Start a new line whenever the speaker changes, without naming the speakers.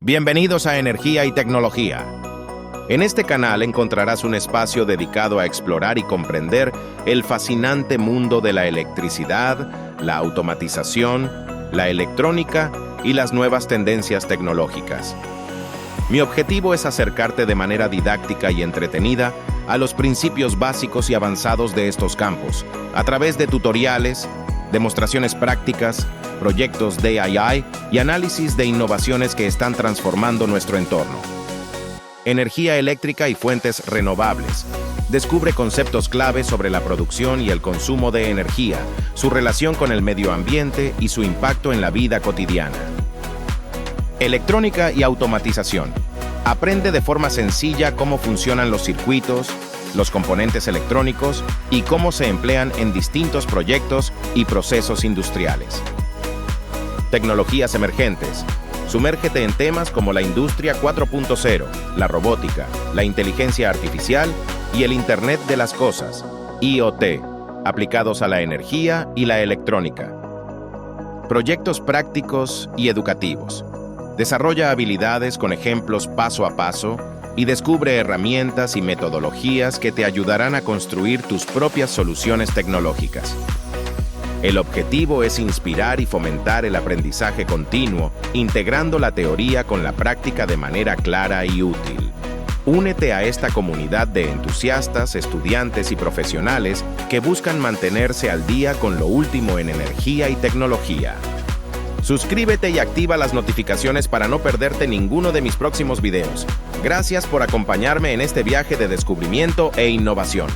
Bienvenidos a Energía y Tecnología. En este canal encontrarás un espacio dedicado a explorar y comprender el fascinante mundo de la electricidad, la automatización, la electrónica y las nuevas tendencias tecnológicas. Mi objetivo es acercarte de manera didáctica y entretenida a los principios básicos y avanzados de estos campos, a través de tutoriales, demostraciones prácticas, proyectos DIY y análisis de innovaciones que están transformando nuestro entorno. Energía eléctrica y fuentes renovables. Descubre conceptos clave sobre la producción y el consumo de energía, su relación con el medio ambiente y su impacto en la vida cotidiana. Electrónica y automatización. Aprende de forma sencilla cómo funcionan los circuitos, los componentes electrónicos y cómo se emplean en distintos proyectos y procesos industriales. Tecnologías emergentes. Sumérgete en temas como la industria 4.0, la robótica, la inteligencia artificial y el Internet de las Cosas, IoT, aplicados a la energía y la electrónica. Proyectos prácticos y educativos. Desarrolla habilidades con ejemplos paso a paso y descubre herramientas y metodologías que te ayudarán a construir tus propias soluciones tecnológicas. El objetivo es inspirar y fomentar el aprendizaje continuo, integrando la teoría con la práctica de manera clara y útil. Únete a esta comunidad de entusiastas, estudiantes y profesionales que buscan mantenerse al día con lo último en energía y tecnología. Suscríbete y activa las notificaciones para no perderte ninguno de mis próximos videos. Gracias por acompañarme en este viaje de descubrimiento e innovación.